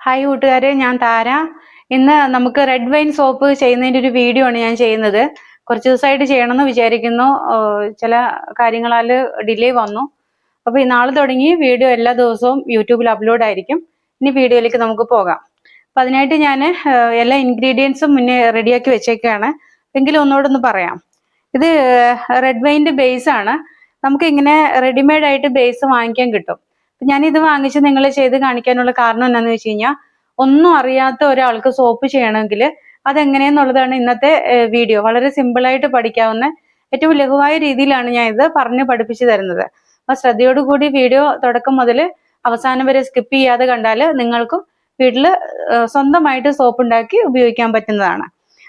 Hi കൂട്ടുകാരെ, ഞാൻ താര. ഇന്ന് നമുക്ക് റെഡ് വൈൻ സോപ്പ് ചെയ്യുന്നതിൻ്റെ ഒരു വീഡിയോ ആണ് ഞാൻ ചെയ്യുന്നത്. കുറച്ച് ദിവസമായിട്ട് ചെയ്യണമെന്ന് വിചാരിക്കുന്നു. ചില കാര്യങ്ങളാൽ ഡിലേ വന്നു. അപ്പോൾ ഈ നാളെ തുടങ്ങി വീഡിയോ എല്ലാ ദിവസവും യൂട്യൂബിൽ അപ്ലോഡ് ആയിരിക്കും. ഇനി വീഡിയോയിലേക്ക് നമുക്ക് പോകാം. അപ്പം അതിനായിട്ട് ഞാൻ എല്ലാ ഇൻഗ്രീഡിയൻസും മുന്നേ റെഡിയാക്കി വെച്ചേക്കാണ്. എങ്കിലും ഒന്നുകൂടെ പറയാം. ഇത് റെഡ് വൈൻ്റെ ബേസ് ആണ്. നമുക്ക് ഇങ്ങനെ റെഡിമെയ്ഡ് ആയിട്ട് ബേസ് വാങ്ങിക്കാൻ കിട്ടും. ഞാനിത് വാങ്ങിച്ച് നിങ്ങളെ ചെയ്ത് കാണിക്കാനുള്ള കാരണം എന്താണെന്ന് വെച്ച് കഴിഞ്ഞാൽ, ഒന്നും അറിയാത്ത ഒരാൾക്ക് സോപ്പ് ചെയ്യണമെങ്കിൽ അതെങ്ങനെയെന്നുള്ളതാണ് ഇന്നത്തെ വീഡിയോ. വളരെ സിമ്പിളായിട്ട് പഠിക്കാവുന്ന ഏറ്റവും ലഘുവായ രീതിയിലാണ് ഞാൻ ഇത് പറഞ്ഞ് പഠിപ്പിച്ചു തരുന്നത്. അപ്പോൾ ശ്രദ്ധയോടുകൂടി വീഡിയോ തുടക്കം മുതൽ അവസാനം വരെ സ്കിപ്പ് ചെയ്യാതെ കണ്ടാൽ നിങ്ങൾക്കും വീട്ടിൽ സ്വന്തമായിട്ട് സോപ്പ് ഉണ്ടാക്കി ഉപയോഗിക്കാൻ പറ്റുന്നതാണ്.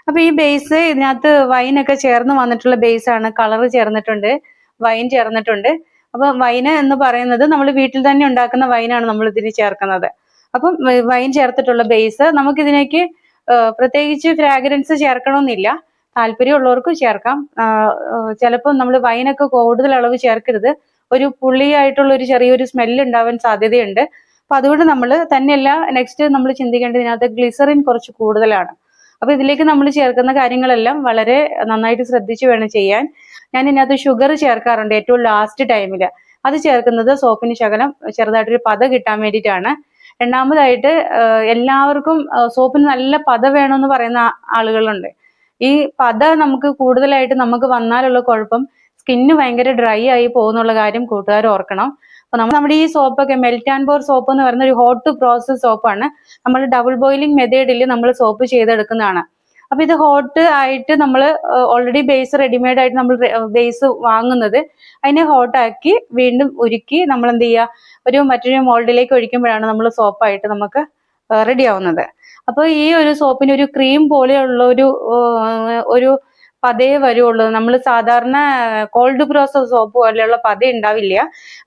അപ്പോൾ ഈ ബേസ് ഇതിനകത്ത് വൈനൊക്കെ ചേർന്ന് വന്നിട്ടുള്ള ബേസാണ്. കളർ ചേർന്നിട്ടുണ്ട്, വൈൻ ചേർന്നിട്ടുണ്ട്. അപ്പൊ വൈന് എന്ന് പറയുന്നത് നമ്മൾ വീട്ടിൽ തന്നെ ഉണ്ടാക്കുന്ന വൈനാണ് നമ്മൾ ഇതിന് ചേർക്കുന്നത്. അപ്പം വൈൻ ചേർത്തിട്ടുള്ള ബേസ് നമുക്കിതിലേക്ക് പ്രത്യേകിച്ച് ഫ്രാഗ്രൻസ് ചേർക്കണമെന്നില്ല. താല്പര്യമുള്ളവർക്ക് ചേർക്കാം. ചിലപ്പോൾ നമ്മൾ വൈനൊക്കെ കൂടുതൽ അളവ് ചേർക്കരുത്. ഒരു പുളിയായിട്ടുള്ള ഒരു ചെറിയൊരു സ്മെല്ല് ഉണ്ടാവാൻ സാധ്യതയുണ്ട്. അപ്പൊ അതുകൊണ്ട് നമ്മൾ തന്നെയല്ല, നെക്സ്റ്റ് നമ്മൾ ചിന്തിക്കേണ്ടത് ഇതിനകത്ത് ഗ്ലിസറിൻ കുറച്ച് കൂടുതലാണ്. അപ്പൊ ഇതിലേക്ക് നമ്മൾ ചേർക്കുന്ന കാര്യങ്ങളെല്ലാം വളരെ നന്നായിട്ട് ശ്രദ്ധിച്ച് വേണം ചെയ്യാൻ. ഞാൻ ഇതിനകത്ത് ഷുഗർ ചേർക്കാറുണ്ട് ഏറ്റവും ലാസ്റ്റ് ടൈമിൽ. അത് ചേർക്കുന്നത് സോപ്പിന് ശകലം ചെറുതായിട്ടൊരു പത കിട്ടാൻ വേണ്ടിയിട്ടാണ്. രണ്ടാമതായിട്ട് എല്ലാവർക്കും സോപ്പിന് നല്ല പത വേണമെന്ന് പറയുന്ന ആളുകളുണ്ട്. ഈ പത നമുക്ക് കൂടുതലായിട്ട് നമുക്ക് വന്നാലുള്ള കുഴപ്പം സ്കിന്ന് ഭയങ്കര ഡ്രൈ ആയി പോകുന്നുള്ള കാര്യം കൂട്ടുകാർ ഓർക്കണം. അപ്പൊ നമ്മുടെ ഈ സോപ്പൊക്കെ മെൽറ്റ് ആൻഡ് പോർ സോപ്പ് എന്ന് പറയുന്ന ഒരു ഹോട്ട് പ്രോസസ് സോപ്പാണ്. നമ്മൾ ഡബിൾ ബോയിലിംഗ് മെത്തേഡിൽ നമ്മൾ സോപ്പ് ചെയ്തെടുക്കുന്നതാണ്. അപ്പൊ ഇത് ഹോട്ട് ആയിട്ട് നമ്മൾ ഓൾറെഡി ബേസ് റെഡിമെയ്ഡ് ആയിട്ട് നമ്മൾ ബേസ് വാങ്ങുന്നത്, അതിനെ ഹോട്ടാക്കി വീണ്ടും ഉരുക്കി നമ്മൾ എന്ത് ചെയ്യുക, മറ്റൊരു മോൾഡിലേക്ക് ഒഴിക്കുമ്പോഴാണ് നമ്മൾ സോപ്പായിട്ട് നമുക്ക് റെഡി ആവുന്നത്. അപ്പോൾ ഈ ഒരു സോപ്പിന് ഒരു ക്രീം പോലെയുള്ള ഒരു പതയെ വരുള്ളൂ. നമ്മൾ സാധാരണ കോൾഡ് പ്രോസസ് സോപ്പ് പോലെയുള്ള പത ഉണ്ടാവില്ല.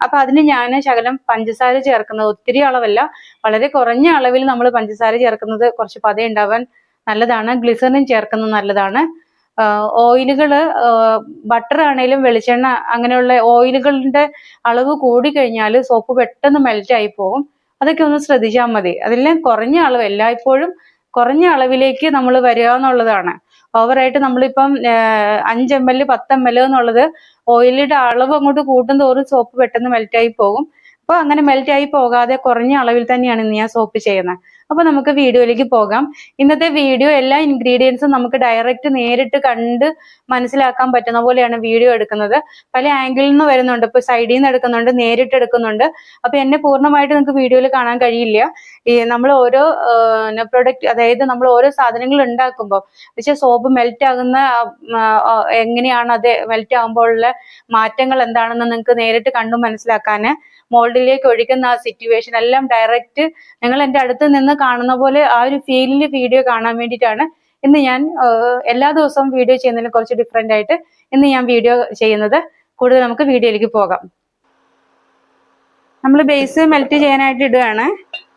അപ്പൊ അതിന് ഞാൻ ശകലം പഞ്ചസാര ചേർക്കുന്നത്, ഒത്തിരി അളവല്ല, വളരെ കുറഞ്ഞ അളവിൽ നമ്മൾ പഞ്ചസാര ചേർക്കുന്നത് കുറച്ച് പത ഉണ്ടാവാൻ നല്ലതാണ്. ഗ്ലിസറിൻ ചേർക്കുന്നത് നല്ലതാണ്. ഓയിലുകൾ, ബട്ടർ ആണെങ്കിലും വെളിച്ചെണ്ണ, അങ്ങനെയുള്ള ഓയിലുകളുടെ അളവ് കൂടിക്കഴിഞ്ഞാൽ സോപ്പ് പെട്ടെന്ന് മെൽറ്റ് ആയി പോകും. അതൊക്കെ ഒന്ന് ശ്രദ്ധിച്ചാൽ മതി. അതെല്ലാം കുറഞ്ഞ അളവ്, എല്ലായ്പ്പോഴും കുറഞ്ഞ അളവിലേക്ക് നമ്മൾ വരിക എന്നുള്ളതാണ്. ഓവറായിട്ട് നമ്മളിപ്പം 5 ml 10 ml എന്നുള്ളത് ഓയിലിന്റെ അളവ് അങ്ങോട്ട് കൂട്ടും തോറും സോപ്പ് പെട്ടെന്ന് മെൽറ്റായി പോകും. അപ്പോൾ അങ്ങനെ മെൽറ്റായി പോകാതെ കുറഞ്ഞ അളവിൽ തന്നെയാണ് ഇന്ന് ഞാൻ സോപ്പ് ചെയ്യുന്നത്. അപ്പൊ നമുക്ക് വീഡിയോയിലേക്ക് പോകാം. ഇന്നത്തെ വീഡിയോ എല്ലാ ഇൻഗ്രീഡിയൻസും നമുക്ക് ഡയറക്റ്റ് നേരിട്ട് കണ്ട് മനസ്സിലാക്കാൻ പറ്റുന്ന പോലെയാണ് വീഡിയോ എടുക്കുന്നത്. പല ആംഗിളിൽ നിന്ന് വരുന്നുണ്ട്. ഇപ്പൊ സൈഡിൽ നിന്ന് എടുക്കുന്നുണ്ട്, നേരിട്ട് എടുക്കുന്നുണ്ട്. അപ്പൊ എന്നെ പൂർണ്ണമായിട്ട് നിങ്ങൾക്ക് വീഡിയോയിൽ കാണാൻ കഴിയില്ല. ഈ നമ്മൾ ഓരോ പ്രൊഡക്റ്റ്, അതായത് നമ്മൾ ഓരോ സാധനങ്ങൾ ഉണ്ടാക്കുമ്പോൾ പക്ഷെ സോപ്പ് മെൽറ്റ് ആകുന്ന എങ്ങനെയാണ്, അത് മെൽറ്റ് ആകുമ്പോഴുള്ള മാറ്റങ്ങൾ എന്താണെന്ന് നിങ്ങൾക്ക് നേരിട്ട് കണ്ടു മനസ്സിലാക്കാൻ, മോൾഡിലേക്ക് ഒഴിക്കുന്ന ആ സിറ്റുവേഷൻ എല്ലാം ഡയറക്റ്റ് നിങ്ങൾ എൻ്റെ അടുത്ത് നിന്ന് കാണുന്ന പോലെ ആ ഒരു ഫീലിൽ വീഡിയോ കാണാൻ വേണ്ടിയിട്ടാണ് ഇന്ന് ഞാൻ എല്ലാ ദിവസവും വീഡിയോ ചെയ്യുന്നതിന് കുറച്ച് ഡിഫറെൻ്റ് ആയിട്ട് ഇന്ന് ഞാൻ വീഡിയോ ചെയ്യുന്നത്. കൂടുതൽ നമുക്ക് വീഡിയോയിലേക്ക് പോകാം. നമ്മൾ ബേസ് മെൽറ്റ് ചെയ്യാനായിട്ട് ഇടുകയാണ്.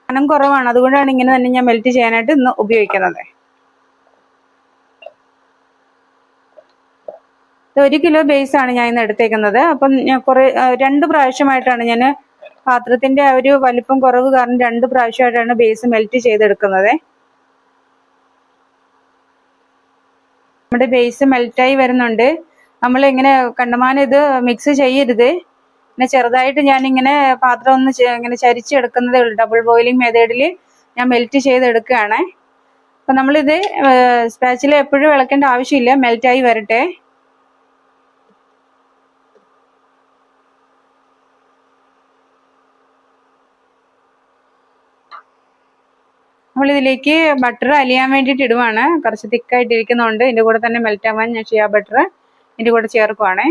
കനം കുറവാണ്, അതുകൊണ്ടാണ് ഇങ്ങനെ തന്നെ ഞാൻ മെൽറ്റ് ചെയ്യാനായിട്ട് ഇന്ന് ഉപയോഗിക്കുന്നത്. 1 കിലോ ബേസ് ആണ് ഞാൻ ഇന്ന് എടുത്തേക്കുന്നത്. അപ്പം ഞാൻ 2 പ്രാവശ്യമായിട്ടാണ് ഞാൻ പാത്രത്തിന്റെ ഒരു വലിപ്പം കുറവ് കാരണം 2 പ്രാവശ്യമായിട്ടാണ് ബേസ് മെൽറ്റ് ചെയ്തെടുക്കുന്നത്. നമ്മുടെ ബേസ് മെൽറ്റായി വരുന്നുണ്ട്. നമ്മൾ ഇങ്ങനെ കണ്ടമാനം ഇത് മിക്സ് ചെയ്യരുത്. പിന്നെ ചെറുതായിട്ട് ഞാനിങ്ങനെ പാത്രം ഒന്ന് ഇങ്ങനെ ചരിച്ചെടുക്കുന്നതേ ഉള്ളൂ. ഡബിൾ ബോയിലിംഗ് മെത്തേഡിൽ ഞാൻ മെൽറ്റ് ചെയ്തെടുക്കുകയാണ്. അപ്പം നമ്മളിത് സ്പാച്ചില എപ്പോഴും ഇളക്കേണ്ട ആവശ്യമില്ല, മെൽറ്റായി വരട്ടെ. നമ്മളിതിലേക്ക് ബട്ടർ അലിയാൻ വേണ്ടിയിട്ട് ഇടുവാണ്. കുറച്ച് തിക്കായിട്ട് ഇരിക്കുന്നതുകൊണ്ട് ഇതിൻ്റെ കൂടെ തന്നെ മെൽറ്റ് ആവാൻ ഞാൻ ഷിയ ബട്ടർ ഇതിൻ്റെ കൂടെ ചേർക്കുവാണേ.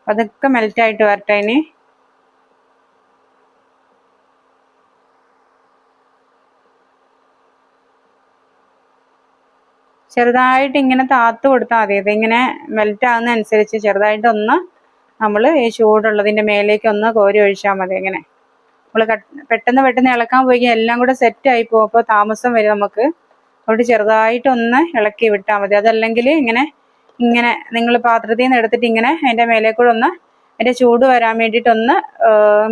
അതൊക്കെ മെൽറ്റായിട്ട് വരട്ടെ. ഇനി ചെറുതായിട്ട് ഇങ്ങനെ താത്ത് കൊടുത്താൽ മതി. ഇതിങ്ങനെ മെൽറ്റ് ആകുന്ന അനുസരിച്ച് ചെറുതായിട്ടൊന്ന് നമ്മൾ ഈ ചൂടുള്ളതിൻ്റെ മേലേക്ക് ഒന്ന് കോരി ഒഴിച്ചാൽ മതി. ഇങ്ങനെ നമ്മൾ പെട്ടെന്ന് ഇളക്കാൻ പോയി എല്ലാം കൂടെ സെറ്റായി പോകും. അപ്പോൾ താമസം വരും നമുക്ക്. അതുകൊണ്ട് ചെറുതായിട്ടൊന്ന് ഇളക്കി വിട്ടാൽ മതി. അതല്ലെങ്കിൽ ഇങ്ങനെ നിങ്ങൾ പാത്രത്തിൽ നിന്ന് എടുത്തിട്ട് ഇങ്ങനെ അതിൻ്റെ മേലെ കൂടെ ഒന്ന് അതിൻ്റെ ചൂട് വരാൻ വേണ്ടിയിട്ടൊന്ന്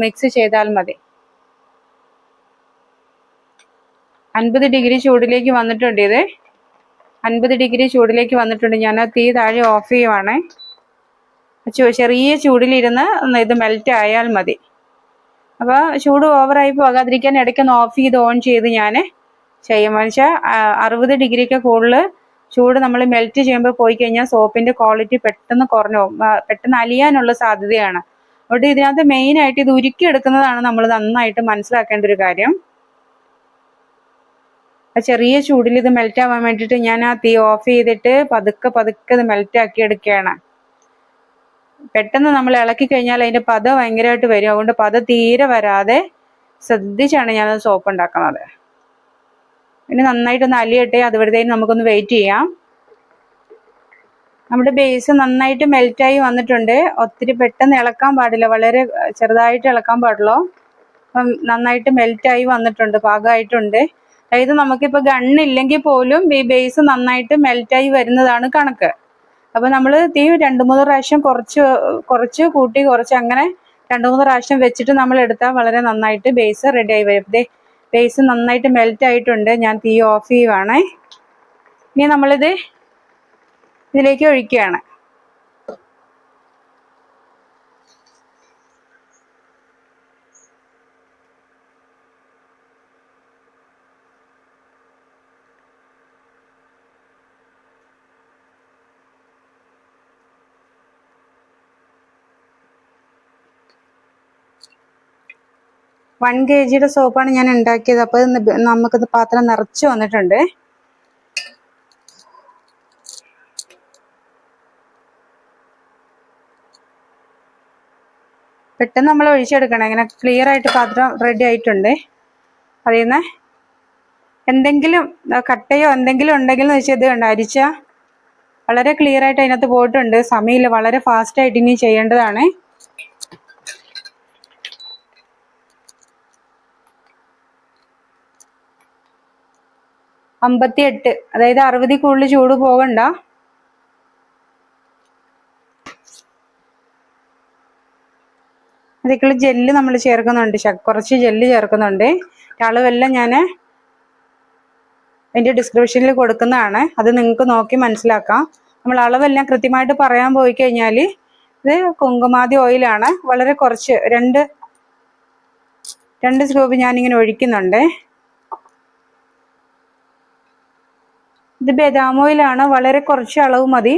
മിക്സ് ചെയ്താൽ മതി. 50 ഡിഗ്രി ചൂടിലേക്ക് വന്നിട്ടുണ്ട്. ഇത് 50 ഡിഗ്രി ചൂടിലേക്ക് വന്നിട്ടുണ്ട്. ഞാൻ തീ താഴെ ഓഫ് ചെയ്യുവാണ്. ചെറിയ ചൂടിലിരുന്ന് ഇത് മെൽറ്റ് ആയാൽ മതി. അപ്പോൾ ചൂട് ഓവറായി പോകാതിരിക്കാൻ ഇടയ്ക്കൊന്ന് ഓഫ് ചെയ്ത് ഓൺ ചെയ്ത് ഞാൻ ചെയ്യും. വെച്ചാൽ 60 ഡിഗ്രിക്ക് കൂടുതൽ ചൂട് നമ്മൾ മെൽറ്റ് ചെയ്യുമ്പോൾ പോയി കഴിഞ്ഞാൽ സോപ്പിൻ്റെ ക്വാളിറ്റി പെട്ടെന്ന് കുറഞ്ഞു പോകും, പെട്ടെന്ന് അലിയാനുള്ള സാധ്യതയാണ്. അതുകൊണ്ട് ഇതിനകത്ത് മെയിനായിട്ട് ഇത് ഉരുക്കിയെടുക്കുന്നതാണ് നമ്മൾ നന്നായിട്ട് മനസ്സിലാക്കേണ്ട ഒരു കാര്യം. ചെറിയ ചൂടിൽ ഇത് മെൽറ്റ് ആവാൻ വേണ്ടിയിട്ട് ഞാൻ ആ തീ ഓഫ് ചെയ്തിട്ട് പതുക്കെ ഇത് മെൽറ്റ് ആക്കി എടുക്കുകയാണ്. പെട്ടെന്ന് നമ്മൾ ഇളക്കി കഴിഞ്ഞാൽ അതിൻ്റെ പത ഭയങ്കരമായിട്ട് വരും. അതുകൊണ്ട് പത തീരെ വരാതെ ശ്രദ്ധിച്ചാണ് ഞാനത് സോപ്പ് ഉണ്ടാക്കുന്നത്. ഇനി നന്നായിട്ടൊന്ന് അലിയട്ടെ, അതുവരെയും നമുക്കൊന്ന് വെയിറ്റ് ചെയ്യാം. നമ്മുടെ ബേസ് നന്നായിട്ട് മെൽറ്റായി വന്നിട്ടുണ്ട്. ഒത്തിരി പെട്ടെന്ന് ഇളക്കാൻ പാടില്ല, വളരെ ചെറുതായിട്ട് ഇളക്കാൻ പാടുള്ളൂ. അപ്പം നന്നായിട്ട് മെൽറ്റായി വന്നിട്ടുണ്ട്, പാകമായിട്ടുണ്ട്. അതായത് നമുക്കിപ്പോൾ ഗണ്ണില്ലെങ്കിൽ പോലും ഈ ബേസ് നന്നായിട്ട് മെൽറ്റായി വരുന്നതാണ് കണക്ക്. അപ്പോൾ നമ്മൾ തീ 2-3 പ്രാവശ്യം കുറച്ച് കൂട്ടി കുറച്ച് അങ്ങനെ 2-3 പ്രാവശ്യം വെച്ചിട്ട് നമ്മൾ എടുത്താൽ വളരെ നന്നായിട്ട് ബേസ് റെഡിയായി വരും. ബേസ് നന്നായിട്ട് മെൽറ്റ് ആയിട്ടുണ്ട്. ഞാൻ തീ ഓഫ് ചെയ്യുവാണ്. ഇനി നമ്മളിത് ഇതിലേക്ക് ഒഴിക്കുകയാണ്. വൺ kg സോപ്പാണ് ഞാൻ ഉണ്ടാക്കിയത്. അപ്പോൾ നമുക്കിത് പാത്രം നിറച്ച് വന്നിട്ടുണ്ട്. പെട്ടെന്ന് നമ്മൾ ഒഴിച്ചെടുക്കണം. ഇങ്ങനെ ക്ലിയർ ആയിട്ട് പാത്രം റെഡി ആയിട്ടുണ്ട്. അതിൽ നിന്ന് എന്തെങ്കിലും കട്ടയോ എന്തെങ്കിലും ഉണ്ടെങ്കിൽ എന്ന് വെച്ചാൽ ഇത് കണ്ടോ, അരിച്ച വളരെ ക്ലിയർ ആയിട്ട് അതിനകത്ത് പോയിട്ടുണ്ട്. സമയമില്ല, വളരെ ഫാസ്റ്റായിട്ട് ഇനി ചെയ്യേണ്ടതാണ്. അമ്പത്തിയെട്ട്, അതായത് 60 കൂടുതൽ ചൂട് പോകണ്ട. അതിക്കുള്ള ജെല്ല് നമ്മൾ ചേർക്കുന്നുണ്ട്, കുറച്ച് ജെല്ല് ചേർക്കുന്നുണ്ട്. അളവെല്ലാം ഞാൻ അതിൻ്റെ ഡിസ്ക്രിപ്ഷനിൽ കൊടുക്കുന്നതാണ്. അത് നിങ്ങൾക്ക് നോക്കി മനസ്സിലാക്കാം. നമ്മൾ അളവെല്ലാം കൃത്യമായിട്ട് പറയാൻ പോയി കഴിഞ്ഞാൽ ഇത് കുങ്കുമാതി ഓയിലാണ്. വളരെ കുറച്ച് രണ്ട് സ്കൂപ്പ് ഞാനിങ്ങനെ ഒഴിക്കുന്നുണ്ട്. ഇത് ബദാം ഓയിലാണ്, വളരെ കുറച്ച് അളവ് മതി.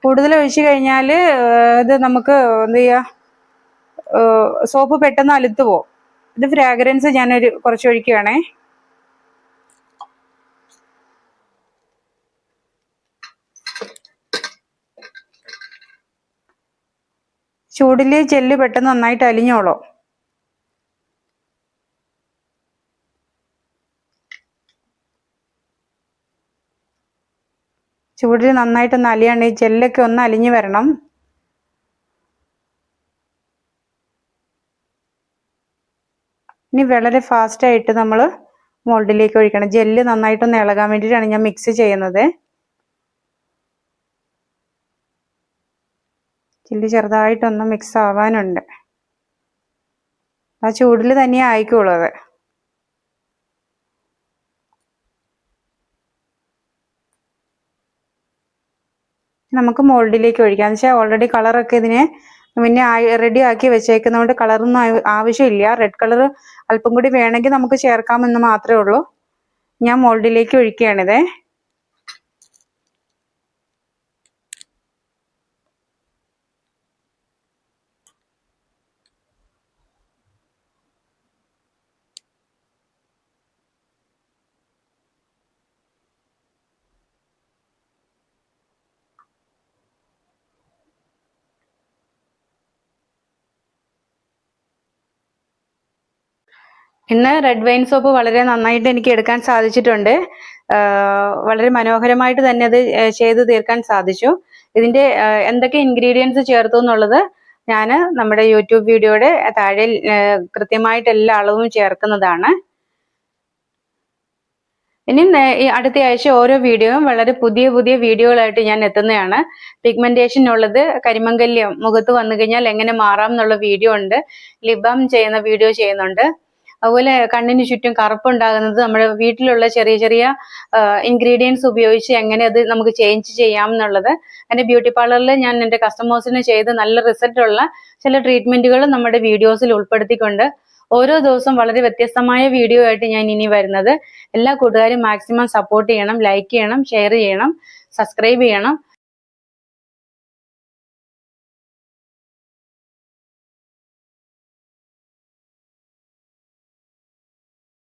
കൂടുതൽ ഒഴിച്ചു കഴിഞ്ഞാൽ ഇത് നമുക്ക് എന്ത് ചെയ്യുക, സോപ്പ് പെട്ടെന്ന് അലുത്ത് പോകും. ഇത് ഫ്രാഗ്രൻസ് ഞാനൊരു കുറച്ച് ഒഴിക്കുകയാണേ. ചൂടിൽ ജെല്ല് പെട്ടെന്ന് നന്നായിട്ട് അലിഞ്ഞോളൂ. ചൂടിൽ നന്നായിട്ടൊന്ന് അലിയാണ്. ഈ ജെല്ലൊക്കെ ഒന്ന് അലിഞ്ഞു വരണം. ഇനി വളരെ ഫാസ്റ്റായിട്ട് നമ്മൾ മോൾഡിലേക്ക് ഒഴിക്കണം. ജെല്ല് നന്നായിട്ടൊന്ന് ഇളകാൻ വേണ്ടിയിട്ടാണ് ഞാൻ മിക്സ് ചെയ്യുന്നത്. ജെല്ല് ചെറുതായിട്ടൊന്ന് മിക്സ് ആവാനുണ്ട്. ആ ചൂടിൽ തന്നെ ആയിക്കോളൂ അത്. നമുക്ക് മോൾഡിലേക്ക് ഒഴിക്കാം. എന്ന് വെച്ചാൽ ഓൾറെഡി കളറൊക്കെ ഇതിന് പിന്നെ റെഡി ആക്കി വെച്ചേക്കുന്നതുകൊണ്ട് കളറൊന്നും ആവശ്യമില്ല. റെഡ് കളർ അല്പം കൂടി വേണമെങ്കിൽ നമുക്ക് ചേർക്കാമെന്ന് മാത്രമേ ഉള്ളൂ. ഞാൻ മോൾഡിലേക്ക് ഒഴിക്കുകയാണിത്. ഇന്ന് റെഡ് വൈൻ സോപ്പ് വളരെ നന്നായിട്ട് എനിക്ക് എടുക്കാൻ സാധിച്ചിട്ടുണ്ട്. വളരെ മനോഹരമായിട്ട് തന്നെ അത് ചെയ്ത് തീർക്കാൻ സാധിച്ചു. ഇതിൻ്റെ എന്തൊക്കെ ഇൻഗ്രീഡിയൻസ് ചേർത്തു എന്നുള്ളത് ഞാൻ നമ്മുടെ യൂട്യൂബ് വീഡിയോയുടെ താഴെ കൃത്യമായിട്ട് എല്ലാ അളവും ചേർക്കുന്നതാണ്. ഇനി ഈ അടുത്ത ആഴ്ച ഓരോ വീഡിയോയും വളരെ പുതിയ പുതിയ വീഡിയോകളായിട്ട് ഞാൻ എത്തുന്നതാണ്. പിഗ്മെന്റേഷൻ ഉള്ളത്, കരിമംഗല്യം മുഖത്ത് വന്നു കഴിഞ്ഞാൽ എങ്ങനെ മാറാം എന്നുള്ള വീഡിയോ ഉണ്ട്. ലിബാം ചെയ്യുന്ന വീഡിയോ ചെയ്യുന്നുണ്ട്. അതുപോലെ കണ്ണിന് ചുറ്റും കറുപ്പുണ്ടാകുന്നത് നമ്മുടെ വീട്ടിലുള്ള ചെറിയ ചെറിയ ഇൻഗ്രീഡിയൻസ് ഉപയോഗിച്ച് എങ്ങനെ അത് നമുക്ക് ചേഞ്ച് ചെയ്യാം എന്നുള്ളത് എൻ്റെ ബ്യൂട്ടി പാർലറിൽ ഞാൻ എൻ്റെ കസ്റ്റമേഴ്സിന് ചെയ്ത് നല്ല റിസൾട്ട് ഉള്ള ചില ട്രീറ്റ്മെന്റുകൾ നമ്മുടെ വീഡിയോസിൽ ഉൾപ്പെടുത്തിക്കൊണ്ട് ഓരോ ദിവസം വളരെ വ്യത്യസ്തമായ വീഡിയോ ആയിട്ട് ഞാൻ ഇനി വരുന്നത്. എല്ലാ കൂട്ടുകാരും മാക്സിമം സപ്പോർട്ട് ചെയ്യണം, ലൈക്ക് ചെയ്യണം, ഷെയർ ചെയ്യണം, സബ്സ്ക്രൈബ് ചെയ്യണം.